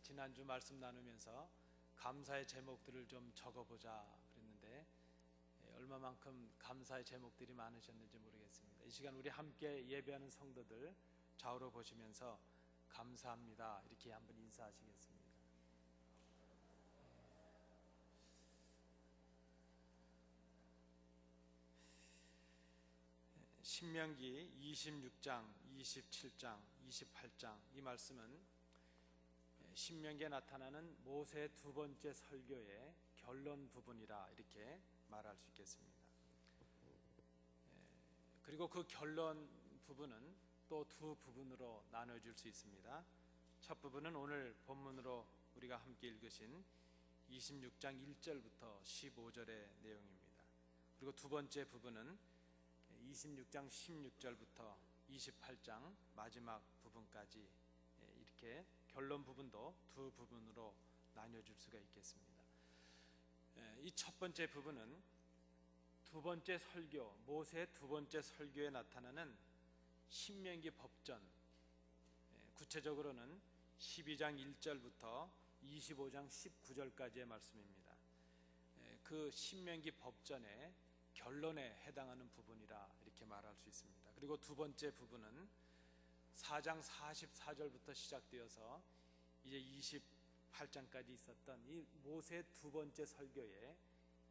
지난주 말씀 나누면서 감사의 제목들을 좀 적어보자 그랬는데 얼마만큼 감사의 제목들이 많으셨는지 모르겠습니다. 이 시간 우리 함께 예배하는 성도들 좌우로 보시면서 감사합니다 이렇게 한번 인사하시겠습니다. 신명기 26장, 27장, 28장 이 말씀은 신명기에 나타나는 모세의 두 번째 설교의 결론 부분이라 이렇게 말할 수 있겠습니다. 그리고 그 결론 부분은 또 두 부분으로 나눠질 수 있습니다. 첫 부분은 오늘 본문으로 우리가 함께 읽으신 26장 1절부터 15절의 내용입니다. 그리고 두 번째 부분은 26장 16절부터 28장 마지막 부분까지 이렇게 결론 부분도 두 부분으로 나뉘어질 수가 있겠습니다. 이 첫 번째 부분은 두 번째 설교, 모세의 두 번째 설교에 나타나는 신명기 법전, 구체적으로는 12장 1절부터 25장 19절까지의 말씀입니다. 그 신명기 법전의 결론에 해당하는 부분이라 이렇게 말할 수 있습니다. 그리고 두 번째 부분은 4장 44절부터 시작되어서 이제 28장까지 있었던 이 모세의 두 번째 설교의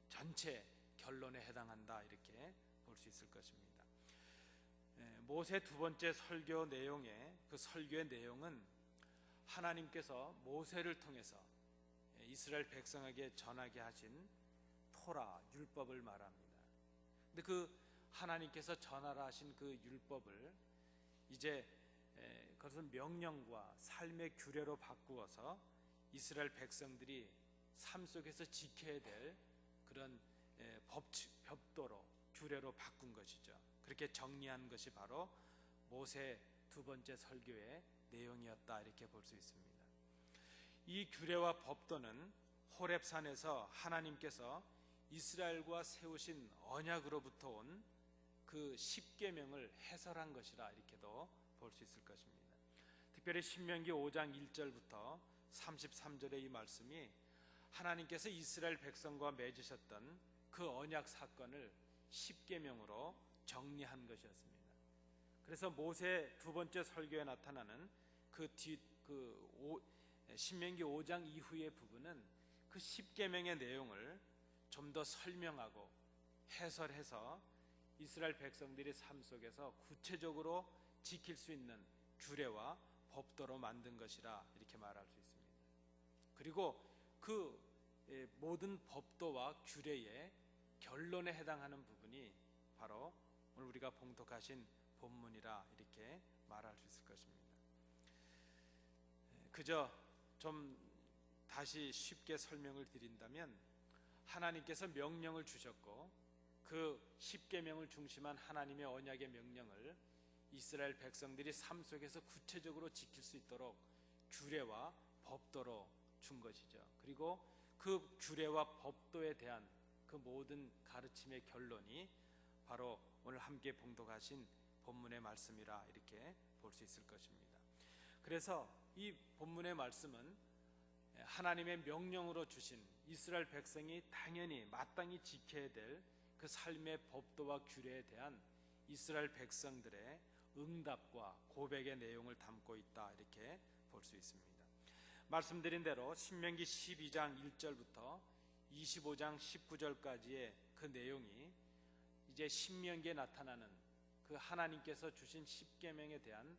전체 결론에 해당한다 이렇게 볼 수 있을 것입니다. 모세 두 번째 설교 내용의 그 설교의 내용은 하나님께서 모세를 통해서 이스라엘 백성에게 전하게 하신 토라 율법을 말합니다. 근데 그 하나님께서 전하라 하신 그 율법을 이제 그것을 명령과 삶의 규례로 바꾸어서 이스라엘 백성들이 삶 속에서 지켜야 될 그런 법도로 규례로 바꾼 것이죠. 그렇게 정리한 것이 바로 모세 두 번째 설교의 내용이었다 이렇게 볼 수 있습니다. 이 규례와 법도는 호렙산에서 하나님께서 이스라엘과 세우신 언약으로부터 온 그 십계명을 해설한 것이라 이렇게도 볼 수 있을 것입니다. 특별히 신명기 5장 1절부터 33절의 이 말씀이 하나님께서 이스라엘 백성과 맺으셨던 그 언약 사건을 십계명으로 정리한 것이었습니다. 그래서 모세 두 번째 설교에 나타나는 신명기 5장 이후의 부분은 그 십계명의 내용을 좀 더 설명하고 해설해서 이스라엘 백성들의 삶 속에서 구체적으로 지킬 수 있는 규례와 법도로 만든 것이라 이렇게 말할 수 있습니다. 그리고 그 모든 법도와 규례의 결론에 해당하는 부분이 바로 오늘 우리가 봉독하신 본문이라 이렇게 말할 수 있을 것입니다. 그저 좀 다시 쉽게 설명을 드린다면 하나님께서 명령을 주셨고 그 십계명을 중심한 하나님의 언약의 명령을 이스라엘 백성들이 삶 속에서 구체적으로 지킬 수 있도록 규례와 법도로 준 것이죠. 그리고 그 규례와 법도에 대한 그 모든 가르침의 결론이 바로 오늘 함께 봉독하신 본문의 말씀이라 이렇게 볼 수 있을 것입니다. 그래서 이 본문의 말씀은 하나님의 명령으로 주신 이스라엘 백성이 당연히 마땅히 지켜야 될 그 삶의 법도와 규례에 대한 이스라엘 백성들의 응답과 고백의 내용을 담고 있다 이렇게 볼 수 있습니다. 말씀드린 대로 신명기 12장 1절부터 25장 19절까지의 그 내용이 이제 신명기에 나타나는 그 하나님께서 주신 십계명에 대한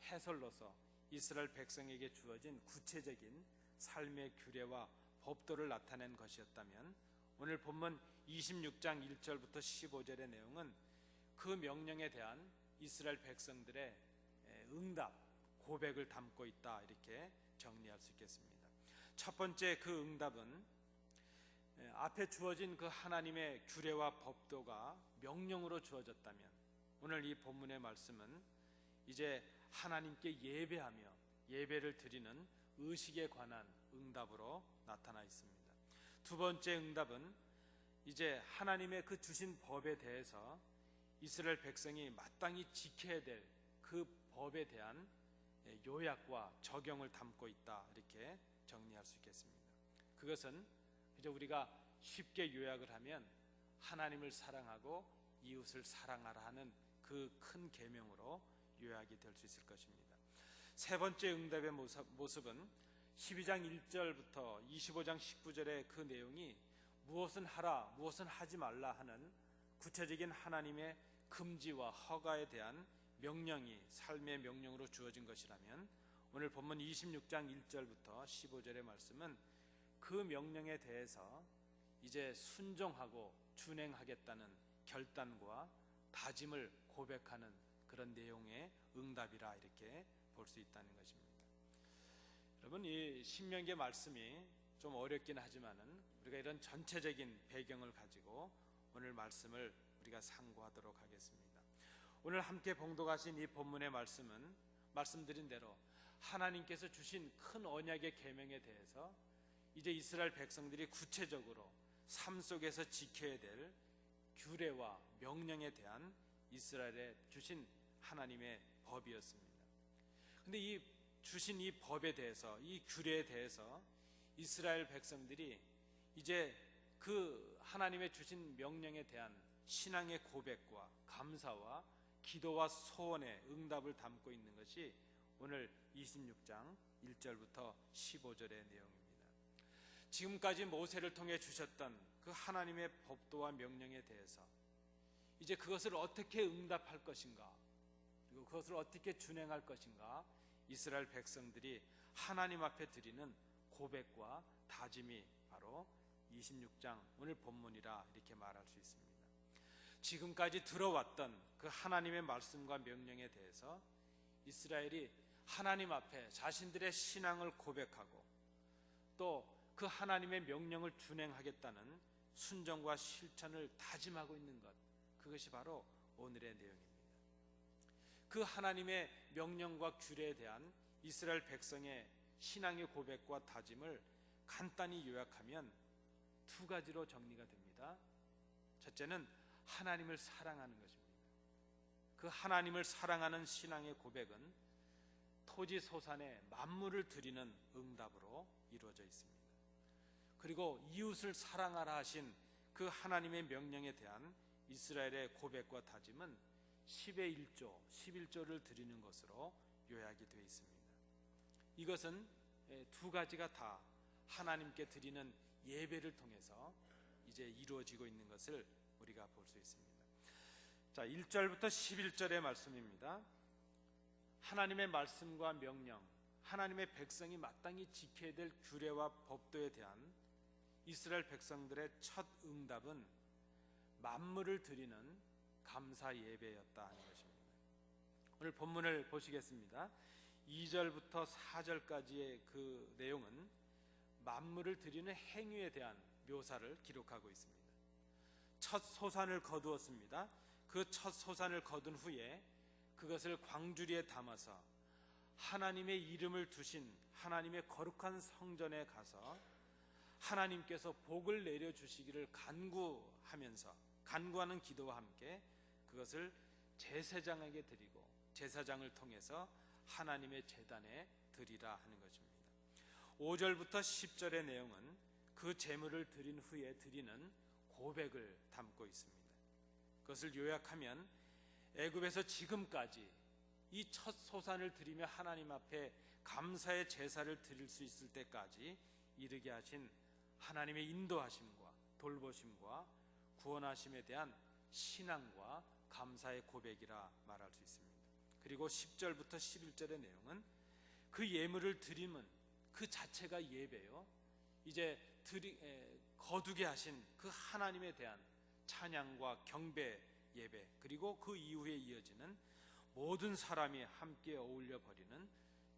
해설로서 이스라엘 백성에게 주어진 구체적인 삶의 규례와 법도를 나타낸 것이었다면 오늘 본문 26장 1절부터 15절의 내용은 그 명령에 대한 이스라엘 백성들의 응답, 고백을 담고 있다 이렇게 정리할 수 있겠습니다. 첫 번째 그 응답은 앞에 주어진 그 하나님의 규례와 법도가 명령으로 주어졌다면 오늘 이 본문의 말씀은 이제 하나님께 예배하며 예배를 드리는 의식에 관한 응답으로 나타나 있습니다. 두 번째 응답은 이제 하나님의 그 주신 법에 대해서 이스라엘 백성이 마땅히 지켜야 될 그 법에 대한 요약과 적용을 담고 있다 이렇게 할 수 있겠습니다. 그것은 이제 우리가 쉽게 요약을 하면 하나님을 사랑하고 이웃을 사랑하라 하는 그 큰 계명으로 요약이 될 수 있을 것입니다. 세 번째 응답의 모습은 12장 1절부터 25장 19절의 그 내용이 무엇은 하라, 무엇은 하지 말라 하는 구체적인 하나님의 금지와 허가에 대한 명령이 삶의 명령으로 주어진 것이라면, 오늘 본문 26장 1절부터 15절의 말씀은 그 명령에 대해서 이제 순종하고 준행하겠다는 결단과 다짐을 고백하는 그런 내용의 응답이라 이렇게 볼 수 있다는 것입니다. 여러분, 이 신명기 말씀이 좀 어렵긴 하지만은 우리가 이런 전체적인 배경을 가지고 오늘 말씀을 우리가 상고하도록 하겠습니다. 오늘 함께 봉독하신 이 본문의 말씀은 말씀드린 대로 하나님께서 주신 큰 언약의 계명에 대해서 이제 이스라엘 백성들이 구체적으로 삶 속에서 지켜야 될 규례와 명령에 대한 이스라엘에 주신 하나님의 법이었습니다. 그런데 이 주신 이 법에 대해서, 이 규례에 대해서 이스라엘 백성들이 이제 그 하나님의 주신 명령에 대한 신앙의 고백과 감사와 기도와 소원의 응답을 담고 있는 것이 오늘 26장 1절부터 15절의 내용입니다. 지금까지 모세를 통해 주셨던 그 하나님의 법도와 명령에 대해서 이제 그것을 어떻게 응답할 것인가, 그리고 그것을 어떻게 준행할 것인가, 이스라엘 백성들이 하나님 앞에 드리는 고백과 다짐이 바로 26장 오늘 본문이라 이렇게 말할 수 있습니다. 지금까지 들어왔던 그 하나님의 말씀과 명령에 대해서 이스라엘이 하나님 앞에 자신들의 신앙을 고백하고 또 그 하나님의 명령을 준행하겠다는 순종과 실천을 다짐하고 있는 것, 그것이 바로 오늘의 내용입니다. 그 하나님의 명령과 규례에 대한 이스라엘 백성의 신앙의 고백과 다짐을 간단히 요약하면 두 가지로 정리가 됩니다. 첫째는 하나님을 사랑하는 것입니다. 그 하나님을 사랑하는 신앙의 고백은 토지소산의 만물을 드리는 응답으로 이루어져 있습니다. 그리고 이웃을 사랑하라 하신 그 하나님의 명령에 대한 이스라엘의 고백과 다짐은 10의 1조, 11조를 드리는 것으로 요약이 되어 있습니다. 이것은 두 가지가 다 하나님께 드리는 예배를 통해서 이제 이루어지고 있는 것을 우리가 볼 수 있습니다. 자, 1절부터 11절의 말씀입니다. 하나님의 말씀과 명령, 하나님의 백성이 마땅히 지켜야 될 규례와 법도에 대한 이스라엘 백성들의 첫 응답은 만물을 드리는 감사 예배였다 하는 것입니다. 오늘 본문을 보시겠습니다. 2절부터 4절까지의 그 내용은 만물을 드리는 행위에 대한 묘사를 기록하고 있습니다. 첫 소산을 거두었습니다. 그 첫 소산을 거둔 후에 그것을 광주리에 담아서 하나님의 이름을 두신 하나님의 거룩한 성전에 가서 하나님께서 복을 내려주시기를 간구하는 기도와 함께 그것을 제사장에게 드리고 제사장을 통해서 하나님의 제단에 드리라 하는 것입니다. 5절부터 10절의 내용은 그 제물을 드린 후에 드리는 고백을 담고 있습니다. 그것을 요약하면 애굽에서 지금까지 이 첫 소산을 드리며 하나님 앞에 감사의 제사를 드릴 수 있을 때까지 이르게 하신 하나님의 인도하심과 돌보심과 구원하심에 대한 신앙과 감사의 고백이라 말할 수 있습니다. 그리고 10절부터 11절의 내용은 그 예물을 드림은 그 자체가 예배요, 이제 거두게 하신 그 하나님에 대한 찬양과 경배 예배, 그리고 그 이후에 이어지는 모든 사람이 함께 어울려 버리는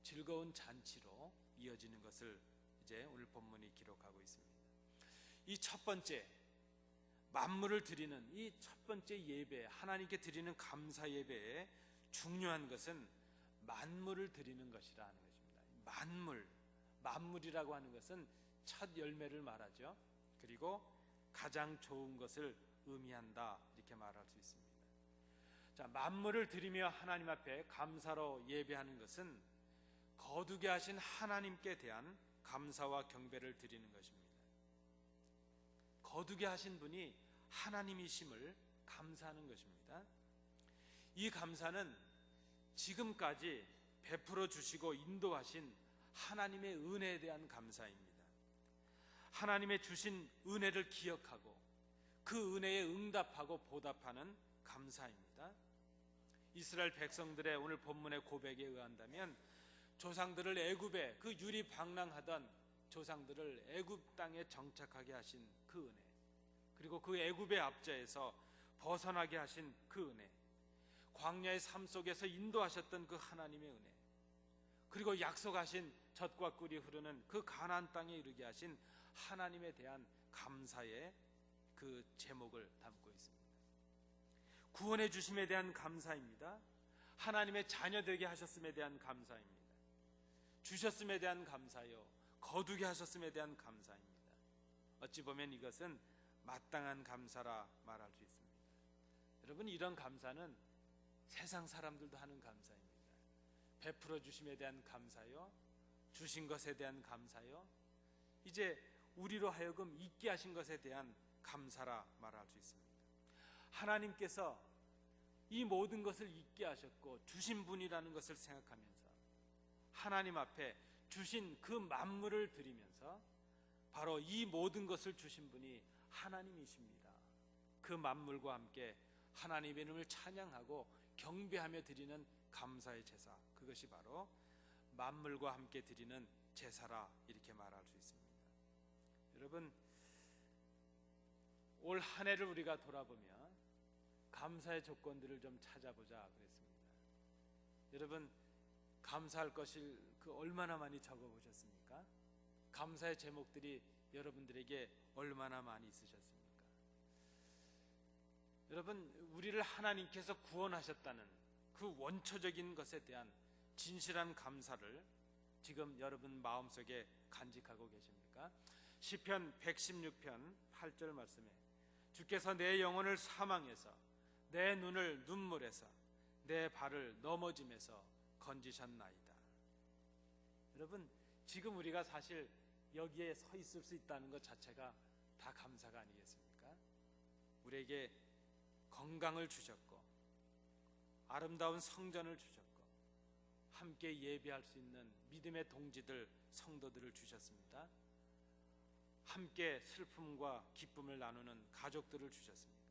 즐거운 잔치로 이어지는 것을 이제 오늘 본문이 기록하고 있습니다. 이 첫 번째 만물을 드리는 이 첫 번째 예배, 하나님께 드리는 감사 예배의 중요한 것은 만물을 드리는 것이라 하는 것입니다. 만물이라고 하는 것은 첫 열매를 말하죠. 그리고 가장 좋은 것을 의미한다 이렇게 말할 수 있습니다. 자, 만물을 드리며 하나님 앞에 감사로 예배하는 것은 거두게 하신 하나님께 대한 감사와 경배를 드리는 것입니다. 거두게 하신 분이 하나님이심을 감사하는 것입니다. 이 감사는 지금까지 베풀어 주시고 인도하신 하나님의 은혜에 대한 감사입니다. 하나님의 주신 은혜를 기억하고 그 은혜에 응답하고 보답하는 감사입니다. 이스라엘 백성들의 오늘 본문의 고백에 의한다면 조상들을 애굽에, 그 유리 방랑하던 조상들을 애굽 땅에 정착하게 하신 그 은혜, 그리고 그 애굽의 압제에서 벗어나게 하신 그 은혜, 광야의 삶 속에서 인도하셨던 그 하나님의 은혜, 그리고 약속하신 젖과 꿀이 흐르는 그 가나안 땅에 이르게 하신 하나님에 대한 감사의 그 제목을 담고 있습니다. 구원해 주심에 대한 감사입니다. 하나님의 자녀 되게 하셨음에 대한 감사입니다. 주셨음에 대한 감사요, 거두게 하셨음에 대한 감사입니다. 어찌 보면 이것은 마땅한 감사라 말할 수 있습니다. 여러분, 이런 감사는 세상 사람들도 하는 감사입니다. 베풀어 주심에 대한 감사요, 주신 것에 대한 감사요, 이제 우리로 하여금 있게 하신 것에 대한 감사라 말할 수 있습니다. 하나님께서 이 모든 것을 있게 하셨고 주신 분이라는 것을 생각하면서 하나님 앞에 주신 그 만물을 드리면서 바로 이 모든 것을 주신 분이 하나님이십니다. 그 만물과 함께 하나님의 이름을 찬양하고 경배하며 드리는 감사의 제사, 그것이 바로 만물과 함께 드리는 제사라 이렇게 말할 수 있습니다. 여러분, 올 한 해를 우리가 돌아보며 감사의 조건들을 좀 찾아보자 그랬습니다. 여러분, 감사할 것을 얼마나 많이 적어보셨습니까? 감사의 제목들이 여러분들에게 얼마나 많이 있으셨습니까? 여러분, 우리를 하나님께서 구원하셨다는 그 원초적인 것에 대한 진실한 감사를 지금 여러분 마음속에 간직하고 계십니까? 시편 116편 8절 말씀에 주께서 내 영혼을 사망에서 내 눈을 눈물에서 내 발을 넘어짐에서 건지셨나이다. 여러분, 지금 우리가 사실 여기에 서 있을 수 있다는 것 자체가 다 감사가 아니겠습니까? 우리에게 건강을 주셨고 아름다운 성전을 주셨고 함께 예배할 수 있는 믿음의 동지들, 성도들을 주셨습니다. 함께 슬픔과 기쁨을 나누는 가족들을 주셨습니다.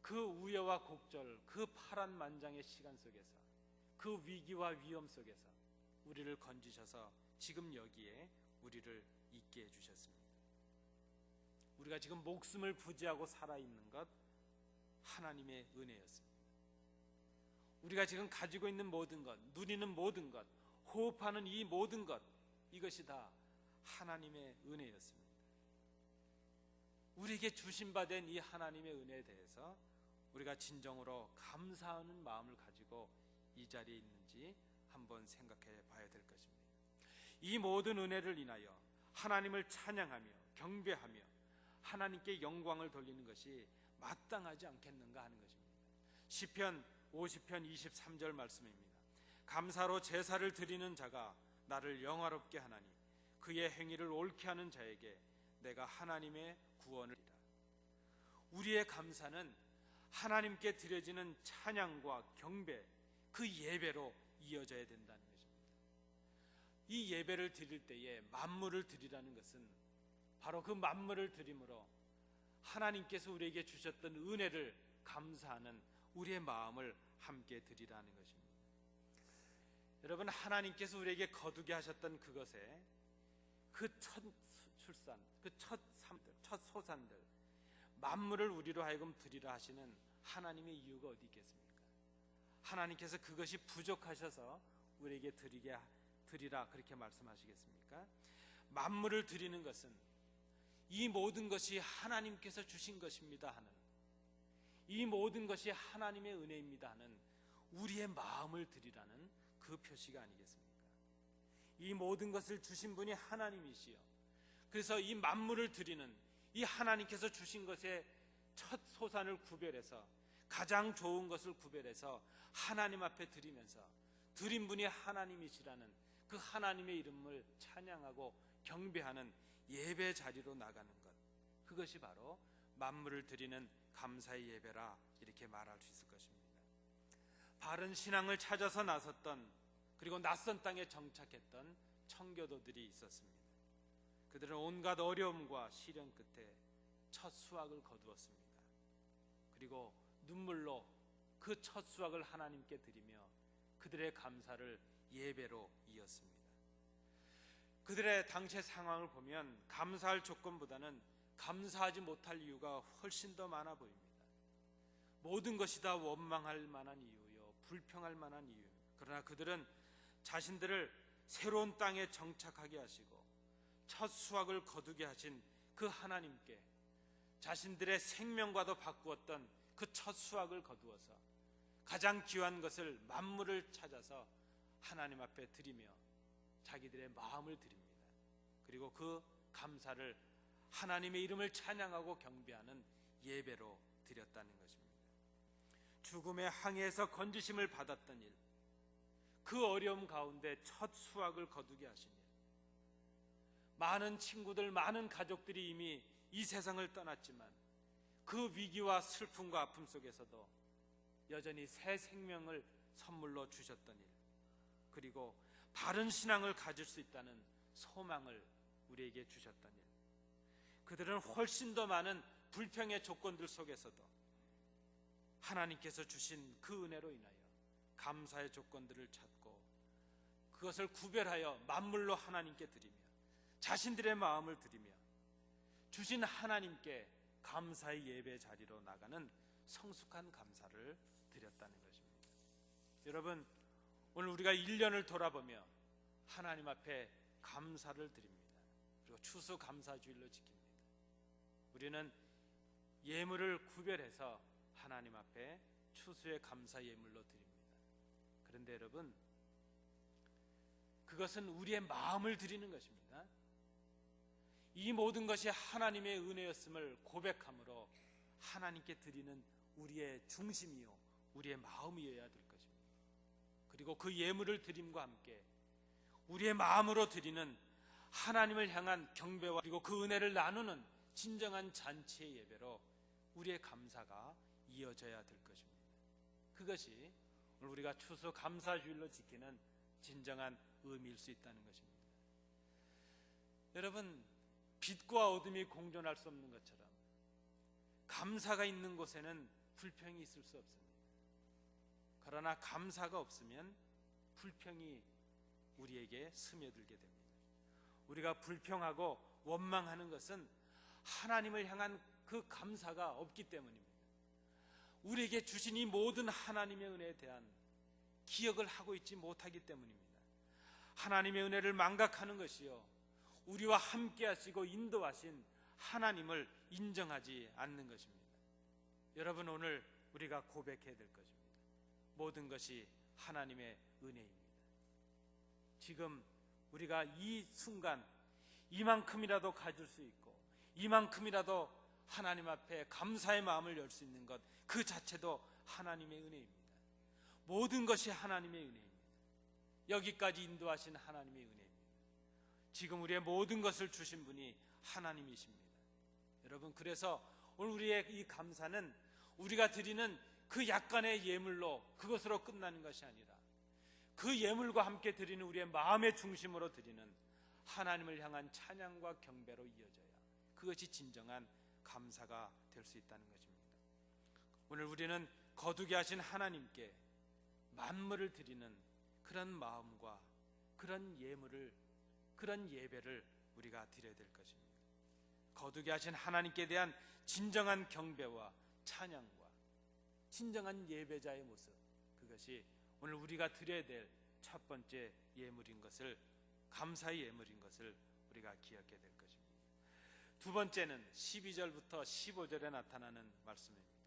그 우여와 곡절, 그 파란만장의 시간 속에서, 그 위기와 위험 속에서 우리를 건지셔서 지금 여기에 우리를 있게 해주셨습니다. 우리가 지금 목숨을 부지하고 살아있는 것, 하나님의 은혜였습니다. 우리가 지금 가지고 있는 모든 것, 누리는 모든 것, 호흡하는 이 모든 것, 이것이 다 하나님의 은혜였습니다. 우리에게 주신 바 된 이 하나님의 은혜에 대해서 우리가 진정으로 감사하는 마음을 가지고 이 자리에 있는지 한번 생각해 봐야 될 것입니다. 이 모든 은혜를 인하여 하나님을 찬양하며 경배하며 하나님께 영광을 돌리는 것이 마땅하지 않겠는가 하는 것입니다. 시편 50편 23절 말씀입니다. 감사로 제사를 드리는 자가 나를 영화롭게 하나니 그의 행위를 옳게 하는 자에게 내가 하나님의 구원을 이라. 우리의 감사는 하나님께 드려지는 찬양과 경배, 그 예배로 이어져야 된다는 것입니다. 이 예배를 드릴 때에 만물을 드리라는 것은 바로 그 만물을 드림으로 하나님께서 우리에게 주셨던 은혜를 감사하는 우리의 마음을 함께 드리라는 것입니다. 여러분, 하나님께서 우리에게 거두게 하셨던 그것에 그 첫 출산, 그 첫 삶들, 첫 소산들, 만물을 우리로 하여금 드리라 하시는 하나님의 이유가 어디 있겠습니까? 하나님께서 그것이 부족하셔서 우리에게 드리라 그렇게 말씀하시겠습니까? 만물을 드리는 것은 이 모든 것이 하나님께서 주신 것입니다 하는, 이 모든 것이 하나님의 은혜입니다 하는 우리의 마음을 드리라는 그 표시가 아니겠습니까? 이 모든 것을 주신 분이 하나님이시여, 그래서 이 만물을 드리는 이 하나님께서 주신 것의 첫 소산을 구별해서 가장 좋은 것을 구별해서 하나님 앞에 드리면서 드린 분이 하나님이시라는 그 하나님의 이름을 찬양하고 경배하는 예배 자리로 나가는 것, 그것이 바로 만물을 드리는 감사의 예배라 이렇게 말할 수 있을 것입니다. 바른 신앙을 찾아서 나섰던, 그리고 낯선 땅에 정착했던 청교도들이 있었습니다. 그들은 온갖 어려움과 시련 끝에 첫 수확을 거두었습니다. 그리고 눈물로 그 첫 수확을 하나님께 드리며 그들의 감사를 예배로 이었습니다. 그들의 당시의 상황을 보면 감사할 조건보다는 감사하지 못할 이유가 훨씬 더 많아 보입니다. 모든 것이 다 원망할 만한 이유요, 불평할 만한 이유입니다. 그러나 그들은 자신들을 새로운 땅에 정착하게 하시고 첫 수확을 거두게 하신 그 하나님께 자신들의 생명과도 바꾸었던 그 첫 수확을 거두어서 가장 귀한 것을, 만물을 찾아서 하나님 앞에 드리며 자기들의 마음을 드립니다. 그리고 그 감사를 하나님의 이름을 찬양하고 경배하는 예배로 드렸다는 것입니다. 죽음의 항해에서 건지심을 받았던 일, 그 어려움 가운데 첫 수확을 거두게 하신 일, 많은 친구들, 많은 가족들이 이미 이 세상을 떠났지만 그 위기와 슬픔과 아픔 속에서도 여전히 새 생명을 선물로 주셨던 일, 그리고 바른 신앙을 가질 수 있다는 소망을 우리에게 주셨던 일, 그들은 훨씬 더 많은 불평의 조건들 속에서도 하나님께서 주신 그 은혜로 인하여 감사의 조건들을 찾고 그것을 구별하여 만물로 하나님께 드리며 자신들의 마음을 드리며 주신 하나님께 감사의 예배 자리로 나가는 성숙한 감사를 드렸다는 것입니다. 여러분, 오늘 우리가 1년을 돌아보며 하나님 앞에 감사를 드립니다. 그리고 추수감사주일로 지킵니다. 우리는 예물을 구별해서 하나님 앞에 추수의 감사 예물로 드립니다. 그런데 여러분, 그것은 우리의 마음을 드리는 것입니다. 이 모든 것이 하나님의 은혜였음을 고백함으로 하나님께 드리는 우리의 중심이요, 우리의 마음이어야 될 것입니다. 그리고 그 예물을 드림과 함께 우리의 마음으로 드리는 하나님을 향한 경배와 그리고 그 은혜를 나누는 진정한 잔치의 예배로 우리의 감사가 이어져야 될 것입니다. 그것이 오늘 우리가 추수 감사주일로 지키는 진정한 의미일 수 있다는 것입니다. 여러분, 빛과 어둠이 공존할 수 없는 것처럼 감사가 있는 곳에는 불평이 있을 수 없습니다. 그러나 감사가 없으면 불평이 우리에게 스며들게 됩니다. 우리가 불평하고 원망하는 것은 하나님을 향한 그 감사가 없기 때문입니다. 우리에게 주신 이 모든 하나님의 은혜에 대한 기억을 하고 있지 못하기 때문입니다. 하나님의 은혜를 망각하는 것이요, 우리와 함께 하시고 인도하신 하나님을 인정하지 않는 것입니다. 여러분, 오늘 우리가 고백해야 될 것입니다. 모든 것이 하나님의 은혜입니다. 지금 우리가 이 순간 이만큼이라도 가질 수 있고 이만큼이라도 하나님 앞에 감사의 마음을 열 수 있는 것, 그 자체도 하나님의 은혜입니다. 모든 것이 하나님의 은혜입니다. 여기까지 인도하신 하나님의 은혜입니다. 지금 우리의 모든 것을 주신 분이 하나님이십니다. 여러분, 그래서 오늘 우리의 이 감사는 우리가 드리는 그 약간의 예물로, 그것으로 끝나는 것이 아니라 그 예물과 함께 드리는 우리의 마음의 중심으로 드리는 하나님을 향한 찬양과 경배로 이어져야 그것이 진정한 감사가 될 수 있다는 것입니다. 오늘 우리는 거두게 하신 하나님께 만물을 드리는 그런 마음과 그런 예물을, 그런 예배를 우리가 드려야 될 것입니다. 거두게 하신 하나님께 대한 진정한 경배와 찬양과 진정한 예배자의 모습, 그것이 오늘 우리가 드려야 될 첫 번째 예물인 것을, 감사의 예물인 것을 우리가 기억해야 될 것입니다. 두 번째는 12절부터 15절에 나타나는 말씀입니다.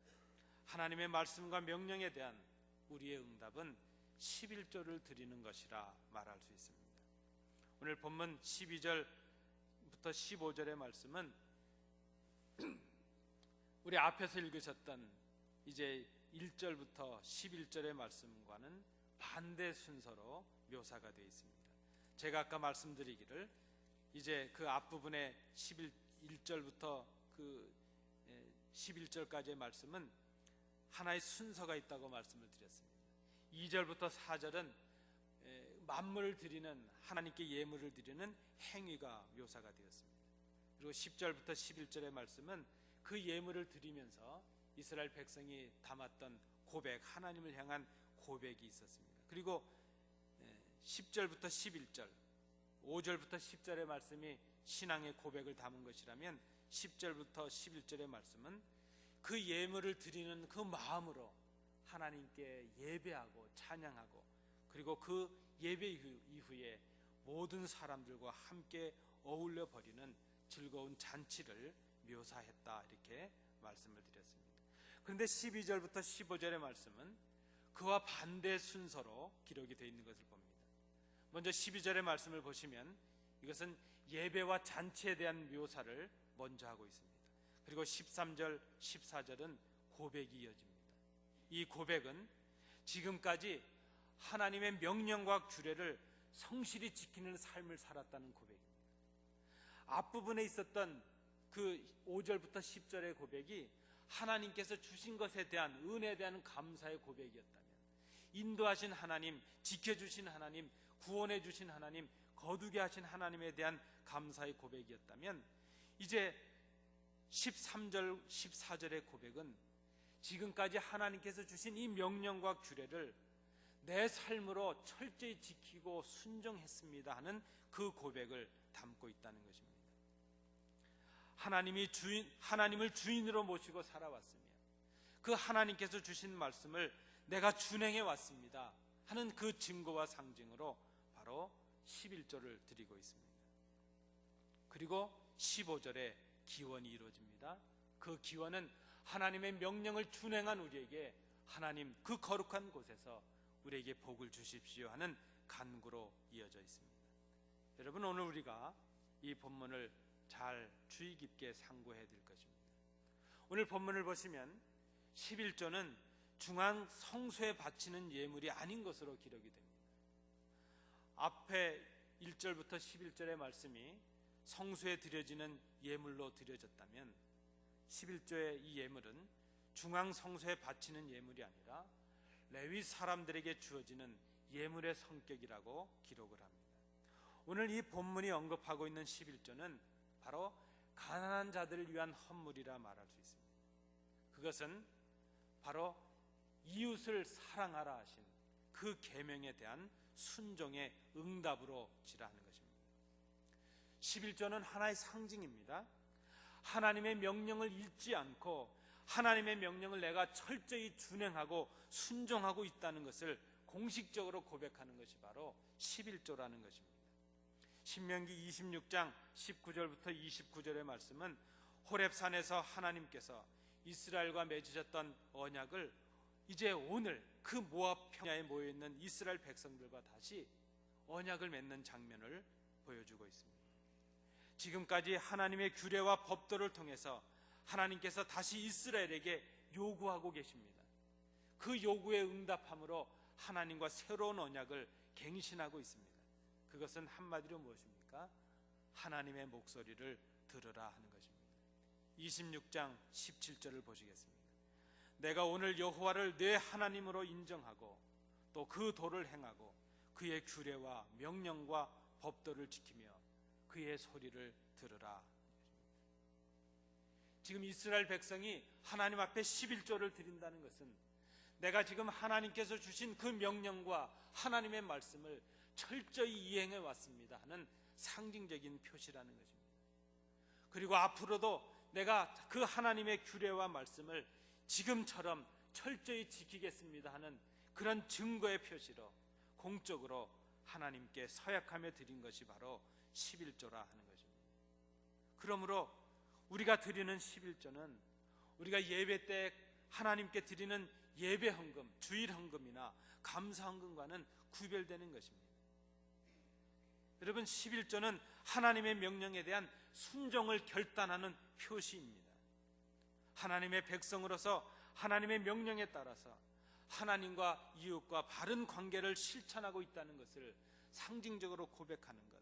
하나님의 말씀과 명령에 대한 우리의 응답은 11조를 드리는 것이라 말할 수 있습니다. 오늘 본문 12절부터 15절의 말씀은 우리 앞에서 읽으셨던 이제 1절부터 11절의 말씀과는 반대 순서로 묘사가 되어 있습니다. 제가 아까 말씀드리기를 이제 그 앞부분에 1절부터 그 11절까지의 말씀은 하나의 순서가 있다고 말씀을 드렸습니다. 2절부터 4절은 만물을 드리는, 하나님께 예물을 드리는 행위가 묘사가 되었습니다. 그리고 10절부터 11절의 말씀은 그 예물을 드리면서 이스라엘 백성이 담았던 고백, 하나님을 향한 고백이 있었습니다. 그리고 10절부터 11절, 5절부터 10절의 말씀이 신앙의 고백을 담은 것이라면 10절부터 11절의 말씀은 그 예물을 드리는 그 마음으로 하나님께 예배하고 찬양하고, 그리고 그 예배 이후에 모든 사람들과 함께 어울려 버리는 즐거운 잔치를 묘사했다, 이렇게 말씀을 드렸습니다. 그런데 12절부터 15절의 말씀은 그와 반대 순서로 기록이 되어 있는 것을 봅니다. 먼저 12절의 말씀을 보시면 이것은 예배와 잔치에 대한 묘사를 먼저 하고 있습니다. 그리고 13절, 14절은 고백이 이어집니다. 이 고백은 지금까지 하나님의 명령과 규례를 성실히 지키는 삶을 살았다는 고백입니다. 앞부분에 있었던 그 5절부터 10절의 고백이 하나님께서 주신 것에 대한 은혜에 대한 감사의 고백이었다면, 인도하신 하나님, 지켜주신 하나님, 구원해 주신 하나님, 거두게 하신 하나님에 대한 감사의 고백이었다면, 이제 13절, 14절의 고백은 지금까지 하나님께서 주신 이 명령과 규례를 내 삶으로 철저히 지키고 순종했습니다 하는 그 고백을 담고 있다는 것입니다. 하나님을 주인으로 모시고 살아왔으며 그 하나님께서 주신 말씀을 내가 준행해 왔습니다 하는 그 증거와 상징으로 바로 11조를 드리고 있습니다. 그리고 15절에 기원이 이루어집니다. 그 기원은 하나님의 명령을 준행한 우리에게 하나님 그 거룩한 곳에서 우리에게 복을 주십시오 하는 간구로 이어져 있습니다. 여러분, 오늘 우리가 이 본문을 잘 주의 깊게 상고해야 될 것입니다. 오늘 본문을 보시면 11조는 중앙 성소에 바치는 예물이 아닌 것으로 기록이 됩니다. 앞에 1절부터 11절의 말씀이 성소에 드려지는 예물로 드려졌다면 11조의 이 예물은 중앙 성소에 바치는 예물이 아니라 레위 사람들에게 주어지는 예물의 성격이라고 기록을 합니다. 오늘 이 본문이 언급하고 있는 11조는 바로 가난한 자들을 위한 헌물이라 말할 수 있습니다. 그것은 바로 이웃을 사랑하라 하신 그 계명에 대한 순종의 응답으로 지라하는 것입니다. 11조는 하나의 상징입니다. 하나님의 명령을 잊지 않고 하나님의 명령을 내가 철저히 준행하고 순종하고 있다는 것을 공식적으로 고백하는 것이 바로 11조라는 것입니다. 신명기 26장 19절부터 29절의 말씀은 호렙산에서 하나님께서 이스라엘과 맺으셨던 언약을 이제 오늘 그 모압 평야에 모여있는 이스라엘 백성들과 다시 언약을 맺는 장면을 보여주고 있습니다. 지금까지 하나님의 규례와 법도를 통해서 하나님께서 다시 이스라엘에게 요구하고 계십니다. 그 요구에 응답함으로 하나님과 새로운 언약을 갱신하고 있습니다. 그것은 한마디로 무엇입니까? 하나님의 목소리를 들으라 하는 것입니다. 26장 17절을 보시겠습니다. 내가 오늘 여호와를 내 하나님으로 인정하고 또 그 도를 행하고 그의 규례와 명령과 법도를 지키며 그의 소리를 들으라. 지금 이스라엘 백성이 하나님 앞에 11조를 드린다는 것은 내가 지금 하나님께서 주신 그 명령과 하나님의 말씀을 철저히 이행해 왔습니다 하는 상징적인 표시라는 것입니다. 그리고 앞으로도 내가 그 하나님의 규례와 말씀을 지금처럼 철저히 지키겠습니다 하는 그런 증거의 표시로 공적으로 하나님께 서약하며 드린 것이 바로 11조라 하는 것입니다. 그러므로 우리가 드리는 11조는 우리가 예배 때 하나님께 드리는 예배 헌금, 주일 헌금이나 감사 헌금과는 구별되는 것입니다. 여러분, 11조는 하나님의 명령에 대한 순종을 결단하는 표시입니다. 하나님의 백성으로서 하나님의 명령에 따라서 하나님과 이웃과 바른 관계를 실천하고 있다는 것을 상징적으로 고백하는 것,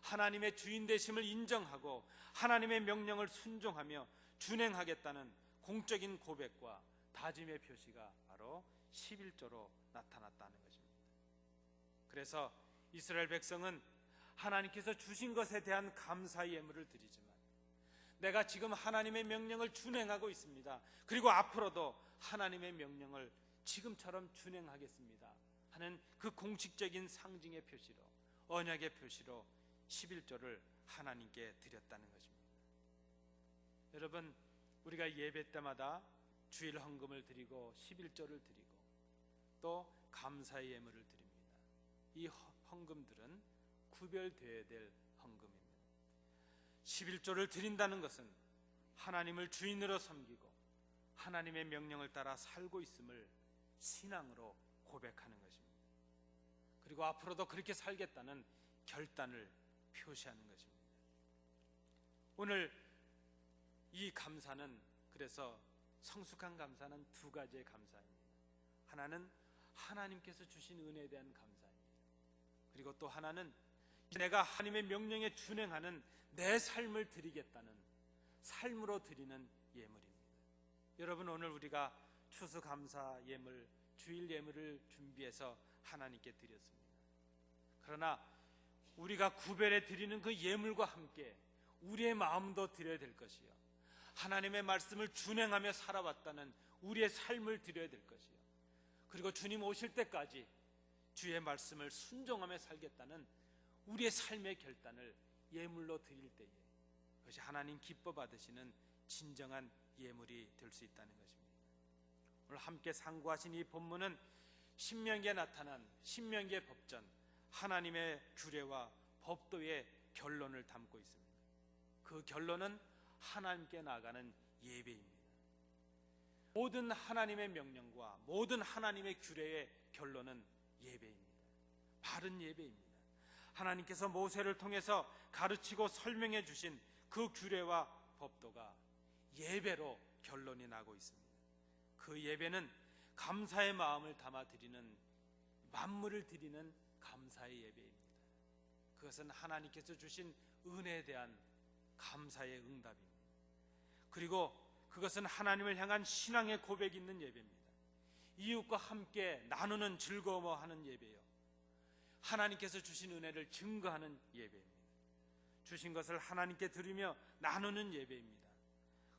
하나님의 주인 되심을 인정하고 하나님의 명령을 순종하며 준행하겠다는 공적인 고백과 다짐의 표시가 바로 11조로 나타났다는 것입니다. 그래서 이스라엘 백성은 하나님께서 주신 것에 대한 감사의 예물을 드리지만, 내가 지금 하나님의 명령을 준행하고 있습니다, 그리고 앞으로도 하나님의 명령을 지금처럼 준행하겠습니다 하는 그 공식적인 상징의 표시로, 언약의 표시로 11조를 하나님께 드렸다는 것입니다. 여러분, 우리가 예배 때마다 주일 헌금을 드리고 11조를 드리고 또 감사의 예물을 드립니다. 이 헌금들은 구별되어야 될 헌금입니다. 11조를 드린다는 것은 하나님을 주인으로 섬기고 하나님의 명령을 따라 살고 있음을 신앙으로 고백하는 것입니다. 그리고 앞으로도 그렇게 살겠다는 결단을 표시하는 것입니다. 오늘 이 감사는, 그래서 성숙한 감사는 두 가지의 감사입니다. 하나는 하나님께서 주신 은혜에 대한 감사입니다. 그리고 또 하나는 내가 하나님의 명령에 준행하는 내 삶을 드리겠다는 삶으로 드리는 예물입니다. 여러분, 오늘 우리가 추수감사 예물, 주일 예물을 준비해서 하나님께 드렸습니다. 그러나 우리가 구별해 드리는 그 예물과 함께 우리의 마음도 드려야 될 것이요, 하나님의 말씀을 준행하며 살아왔다는 우리의 삶을 드려야 될 것이요, 그리고 주님 오실 때까지 주의 말씀을 순종하며 살겠다는 우리의 삶의 결단을 예물로 드릴 때에 그것이 하나님 기뻐 받으시는 진정한 예물이 될 수 있다는 것입니다. 오늘 함께 상고하신 이 본문은 신명기에 나타난 신명기의 법전, 하나님의 규례와 법도의 결론을 담고 있습니다. 그 결론은 하나님께 나아가는 예배입니다. 모든 하나님의 명령과 모든 하나님의 규례의 결론은 예배입니다. 바른 예배입니다. 하나님께서 모세를 통해서 가르치고 설명해 주신 그 규례와 법도가 예배로 결론이 나고 있습니다. 그 예배는 감사의 마음을 담아 드리는, 만물을 드리는 감사의 예배입니다. 그것은 하나님께서 주신 은혜에 대한 감사의 응답입니다. 그리고 그것은 하나님을 향한 신앙의 고백이 있는 예배입니다. 이웃과 함께 나누는 즐거워하는 예배요, 하나님께서 주신 은혜를 증거하는 예배입니다. 주신 것을 하나님께 드리며 나누는 예배입니다.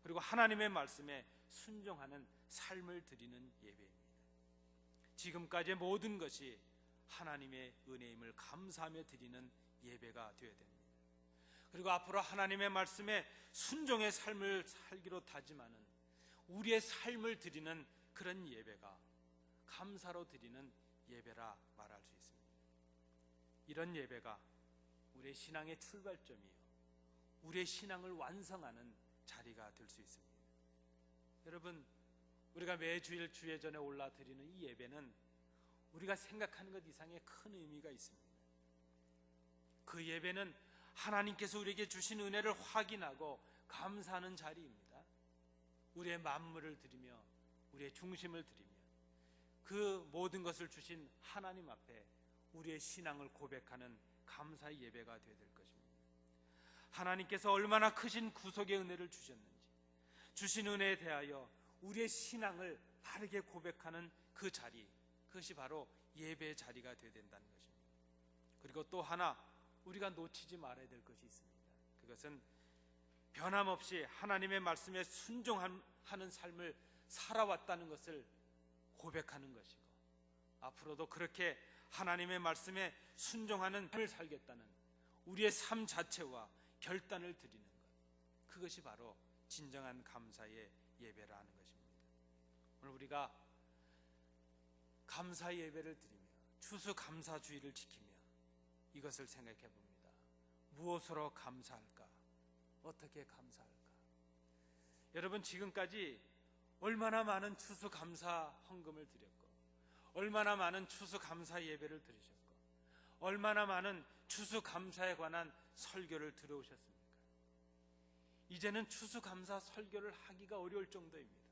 그리고 하나님의 말씀에 순종하는 삶을 드리는 예배입니다. 지금까지의 모든 것이 하나님의 은혜임을 감사하며 드리는 예배가 되어야 됩니다. 그리고 앞으로 하나님의 말씀에 순종의 삶을 살기로 다짐하는 우리의 삶을 드리는 그런 예배가 감사로 드리는 예배라 말할 수 있습니다. 이런 예배가 우리의 신앙의 출발점이요, 우리의 신앙을 완성하는 자리가 될 수 있습니다. 여러분, 우리가 매주일 주예전에 올라 드리는 이 예배는 우리가 생각하는 것 이상의 큰 의미가 있습니다. 그 예배는 하나님께서 우리에게 주신 은혜를 확인하고 감사하는 자리입니다. 우리의 만물을 드리며 우리의 중심을 드리며 그 모든 것을 주신 하나님 앞에 우리의 신앙을 고백하는 감사의 예배가 되어야 될 것입니다. 하나님께서 얼마나 크신 구속의 은혜를 주셨는지, 주신 은혜에 대하여 우리의 신앙을 바르게 고백하는 그 자리, 그것이 바로 예배의 자리가 되어야 된다는 것입니다. 그리고 또 하나 우리가 놓치지 말아야 될 것이 있습니다. 그것은 변함없이 하나님의 말씀에 순종하는 삶을 살아왔다는 것을 고백하는 것이고, 앞으로도 그렇게 하나님의 말씀에 순종하는 삶을 살겠다는 우리의 삶 자체와 결단을 드리는 것, 그것이 바로 진정한 감사의 예배라는 것입니다. 오늘 우리가 감사의 예배를 드리며 추수감사주의를 지키며 이것을 생각해 봅니다. 무엇으로 감사할까? 어떻게 감사할까? 여러분, 지금까지 얼마나 많은 추수감사 헌금을 드렸고, 얼마나 많은 추수감사 예배를 드리셨고, 얼마나 많은 추수감사에 관한 설교를 들어오셨습니까? 이제는 추수감사 설교를 하기가 어려울 정도입니다.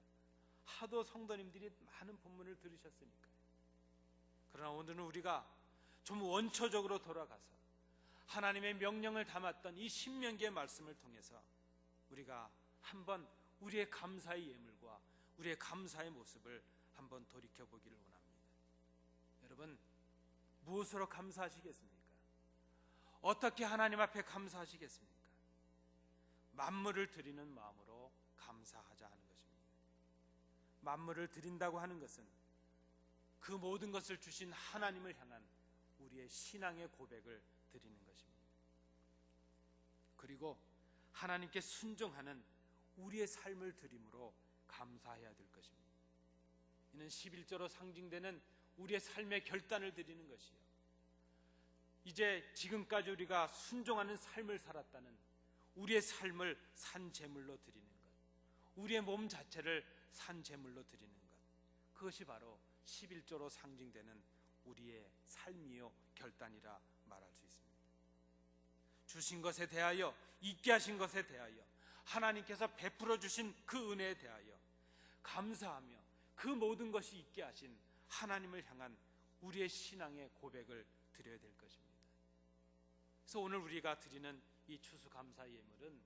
하도 성도님들이 많은 본문을 들으셨으니까요. 그러나 오늘은 우리가 좀 원초적으로 돌아가서 하나님의 명령을 담았던 이 신명기의 말씀을 통해서 우리가 한번 우리의 감사의 예물과 우리의 감사의 모습을 한번 돌이켜보기를 원합니다. 여러분, 무엇으로 감사하시겠습니까? 어떻게 하나님 앞에 감사하시겠습니까? 만물을 드리는 마음으로 감사하자 하는 것입니다. 만물을 드린다고 하는 것은 그 모든 것을 주신 하나님을 향한 우리의 신앙의 고백을 드리는 것입니다. 그리고 하나님께 순종하는 우리의 삶을 드림으로 감사해야 될 것입니다. 이는 11조로 상징되는 우리의 삶의 결단을 드리는 것이요, 이제 지금까지 우리가 순종하는 삶을 살았다는 우리의 삶을 산제물로 드리는 것, 우리의 몸 자체를 산제물로 드리는 것, 그것이 바로 11조로 상징되는 우리의 삶이요 결단이라 말할 수 있습니다. 주신 것에 대하여, 있게 하신 것에 대하여, 하나님께서 베풀어 주신 그 은혜에 대하여 감사하며 그 모든 것이 있게 하신 하나님을 향한 우리의 신앙의 고백을 드려야 될 것입니다. 그래서 오늘 우리가 드리는 이 추수감사 예물은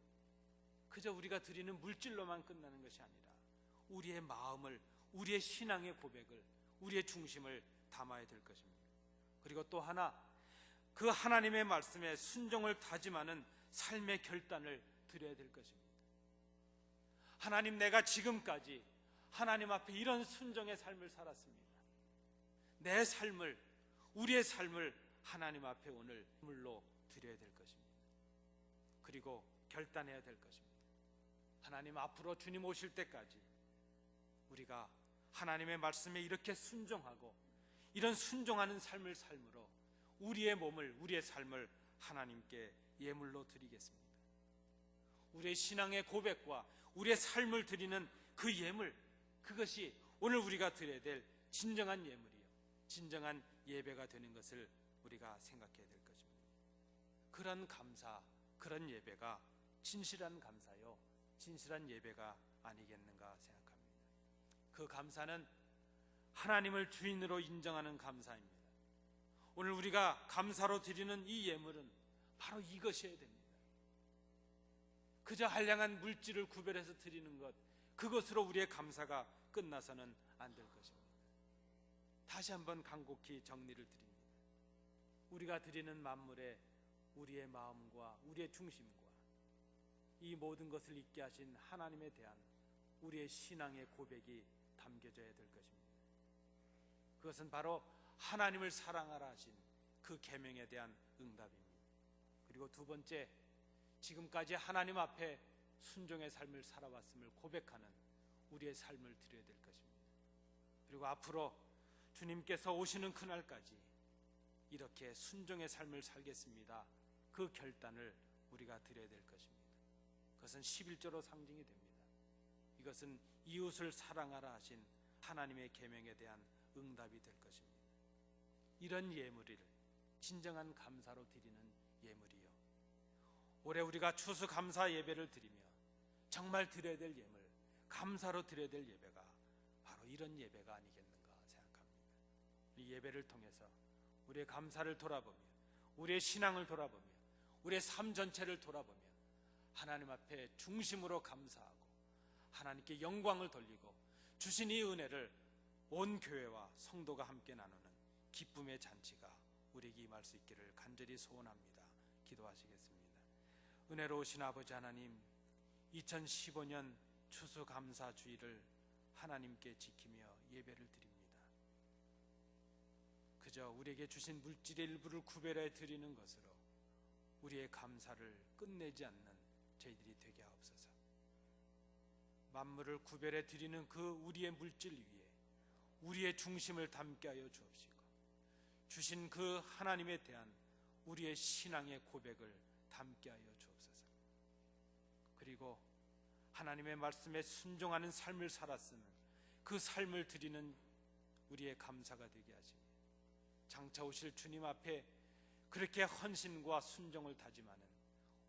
그저 우리가 드리는 물질로만 끝나는 것이 아니라 우리의 마음을, 우리의 신앙의 고백을, 우리의 중심을 담아야 될 것입니다. 그리고 또 하나, 그 하나님의 말씀에 순종을 다짐하는 삶의 결단을 드려야 될 것입니다. 하나님, 내가 지금까지 하나님 앞에 이런 순종의 삶을 살았습니다. 내 삶을, 우리의 삶을 하나님 앞에 오늘 물로 드려야 될 것입니다. 그리고 결단해야 될 것입니다. 하나님, 앞으로 주님 오실 때까지 우리가 하나님의 말씀에 이렇게 순종하고 이런 순종하는 삶을 삶으로 우리의 몸을, 우리의 삶을 하나님께 예물로 드리겠습니다. 우리의 신앙의 고백과 우리의 삶을 드리는 그 예물, 그것이 오늘 우리가 드려야 될 진정한 예물이요, 진정한 예배가 되는 것을 우리가 생각해야 될 것입니다. 그런 감사, 그런 예배가 진실한 감사요, 진실한 예배가 아니겠는가 생각합니다. 그 감사는 하나님을 주인으로 인정하는 감사입니다. 오늘 우리가 감사로 드리는 이 예물은 바로 이것이어야 됩니다. 그저 한량한 물질을 구별해서 드리는 것, 그것으로 우리의 감사가 끝나서는 안 될 것입니다. 다시 한번 간곡히 정리를 드립니다. 우리가 드리는 만물에 우리의 마음과 우리의 중심과 이 모든 것을 있게 하신 하나님에 대한 우리의 신앙의 고백이 담겨져야 될 것입니다. 그것은 바로 하나님을 사랑하라 하신 그 계명에 대한 응답입니다. 그리고 두 번째, 지금까지 하나님 앞에 순종의 삶을 살아왔음을 고백하는 우리의 삶을 드려야 될 것입니다. 그리고 앞으로 주님께서 오시는 그날까지 이렇게 순종의 삶을 살겠습니다, 그 결단을 우리가 드려야 될 것입니다. 그것은 11조로 상징이 됩니다. 이것은 이웃을 사랑하라 하신 하나님의 계명에 대한 응답이 될 것입니다. 이런 예물을 진정한 감사로 드리는 예물이요, 올해 우리가 추수감사 예배를 드리며 정말 드려야 될 예물, 감사로 드려야 될 예배가 바로 이런 예배가 아니겠는가 생각합니다. 이 예배를 통해서 우리의 감사를 돌아보며, 우리의 신앙을 돌아보며, 우리의 삶 전체를 돌아보며 하나님 앞에 중심으로 감사하고 하나님께 영광을 돌리고 주신 이 은혜를 온 교회와 성도가 함께 나누는 기쁨의 잔치가 우리에게 임할 수 있기를 간절히 소원합니다. 기도하시겠습니다. 은혜로우신 아버지 하나님, 2015년 추수감사주일을 하나님께 지키며 예배를 드립니다. 그저 우리에게 주신 물질의 일부를 구별해 드리는 것으로 우리의 감사를 끝내지 않는 저희들이 되게 하옵소서. 만물을 구별해 드리는 그 우리의 물질 위에 우리의 중심을 담게 하여 주옵시고, 주신 그 하나님에 대한 우리의 신앙의 고백을 담게 하여 주옵소서. 그리고 하나님의 말씀에 순종하는 삶을 살았으면 그 삶을 드리는 우리의 감사가 되게 하시며, 장차 오실 주님 앞에 그렇게 헌신과 순종을 다짐하는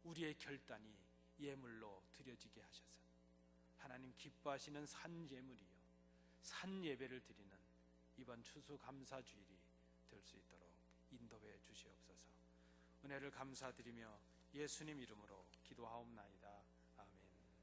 우리의 결단이 예물로 드려지게 하셔서 하나님 기뻐하시는 산 예물이요, 산 예배를 드리는 이번 추수감사주일이 될 수 있도록 인도해 주시옵소서. 은혜를 감사드리며 예수님 이름으로 기도하옵나이다.